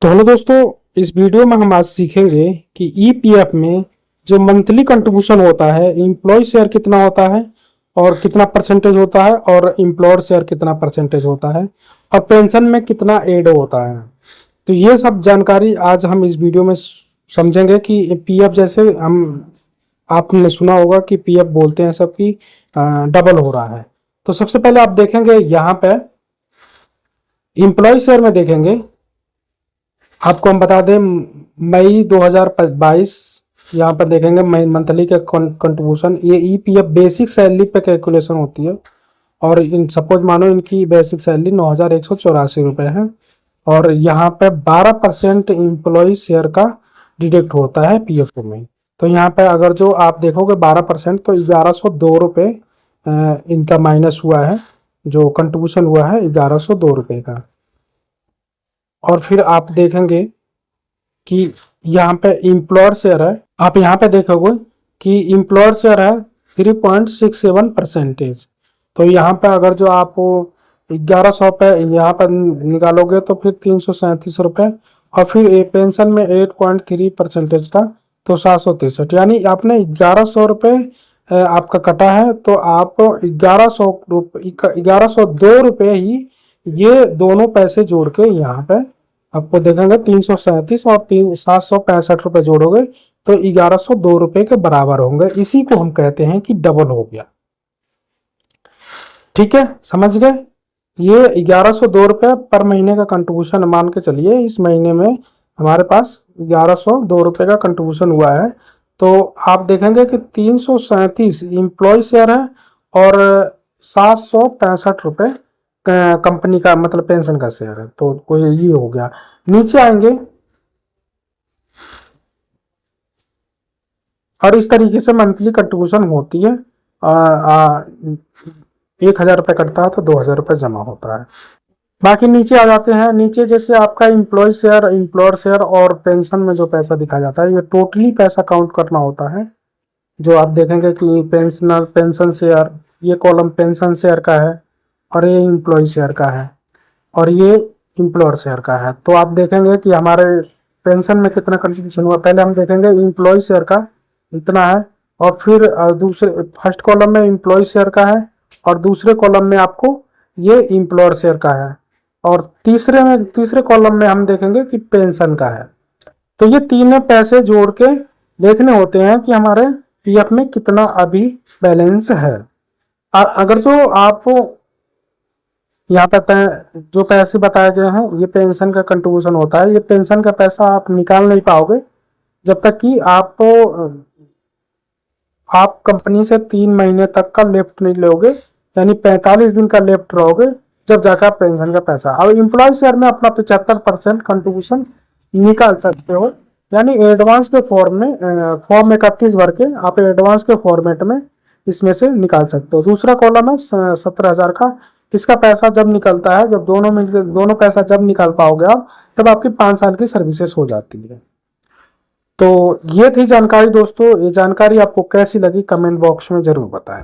तो हेलो दोस्तों, इस वीडियो में हम आज सीखेंगे कि ईपीएफ में जो मंथली कंट्रीब्यूशन होता है, एम्प्लॉय शेयर कितना होता है और कितना परसेंटेज होता है, और एम्प्लॉयर शेयर कितना परसेंटेज होता है, और पेंशन में कितना ऐड होता है। तो ये सब जानकारी आज हम इस वीडियो में समझेंगे कि पीएफ, जैसे हम आपने सुना होगा कि पीएफ बोलते हैं सब कि डबल हो रहा है। तो सबसे पहले आप देखेंगे यहाँ पे एम्प्लॉय शेयर में देखेंगे, आपको हम बता दें मई 2022 यहाँ पर देखेंगे मंथली का कंट्रीब्यूशन। ये ईपीएफ बेसिक सैलरी पे कैलकुलेशन होती है, और इन सपोज मानो इनकी बेसिक सैलरी 9,184 रुपये है, और यहाँ पे 12% एम्प्लॉय शेयर का डिडक्ट होता है पीएफ में। तो यहाँ पे अगर जो आप देखोगे 12%, तो 1102 रुपये इनका माइनस हुआ है, जो कंट्रीब्यूशन हुआ है 1102 रुपये का। और फिर आप देखेंगे कि यहाँ पे एम्प्लॉयर शेयर है, आप यहाँ पे देखोगे कि एम्प्लॉयर शेयर है 3.67%। तो यहाँ पे अगर जो आप 1100 पे यहाँ पर निकालोगे तो फिर 337 रुपये, और फिर पेंशन में 8.3% का, तो 763, यानी आपने 1100 रुपये आपका कटा है। तो आप 1102 रुपये ही ये दोनों पैसे जोड़ के यहाँ पे आपको देखेंगे 337 और 765 रुपये जोड़ोगे तो 1102 रुपये के बराबर होंगे। इसी को हम कहते हैं कि डबल हो गया। ठीक है, समझ गए। ये 1102 रुपये पर महीने का कंट्रीब्यूशन मान के चलिए, इस महीने में हमारे पास 1102 रुपये का कंट्रीब्यूशन हुआ है। तो आप देखेंगे कि 337 एम्प्लॉय शेयर है और 765 रुपये कंपनी का, मतलब पेंशन का शेयर है। तो कोई ये हो गया। नीचे आएंगे और इस तरीके से मंथली कंट्रीब्यूशन होती है। 1,000 रुपये कटता है तो 2,000 रुपये जमा होता है। बाकी नीचे आ जाते हैं। नीचे जैसे आपका एम्प्लॉय शेयर, एम्प्लॉयर शेयर और पेंशन में जो पैसा दिखा जाता है, ये टोटली पैसा काउंट करना होता है। जो आप देखेंगे कि पेंशन शेयर, ये कॉलम पेंशन शेयर का है, और ये एम्प्लॉय शेयर का है, और ये एम्प्लॉयर शेयर का है। तो आप देखेंगे कि हमारे पेंशन में कितना कंट्रीब्यूशन हुआ। पहले हम देखेंगे एम्प्लॉय शेयर का इतना है, और फिर दूसरे फर्स्ट कॉलम में एम्प्लॉय शेयर का है, और दूसरे कॉलम में आपको ये एम्प्लॉयर शेयर का है, और तीसरे कॉलम में हम देखेंगे कि पेंशन का है। तो ये तीनों पैसे जोड़ के देखने होते हैं कि हमारे पीएफ में कितना अभी बैलेंस है। अगर जो आप यहाँ पर जो पैसे बताए गए हैं, ये पेंशन का कंट्रीब्यूशन होता है। ये पेंशन का पैसा आप निकाल नहीं पाओगे जब तक कि आप कंपनी से 3 महीने तक का लेफ्ट नहीं लोगे, यानी 45 दिन का लेफ्ट रहोगे, जब जाकर पेंशन का पैसा। अब एम्प्लॉय शेयर में अपना 75% कंट्रीब्यूशन निकाल सकते हो, यानी एडवांस के फॉर्म 31 भर के आप एडवांस के फॉर्मेट में इसमें से निकाल सकते हो। दूसरा कॉलम है 17,000 का। इसका पैसा जब निकलता है, जब दोनों पैसा जब निकाल पाओगे आप, तब आपकी 5 साल की सर्विसेज हो जाती है। तो ये थी जानकारी दोस्तों। ये जानकारी आपको कैसी लगी कमेंट बॉक्स में जरूर बताएं।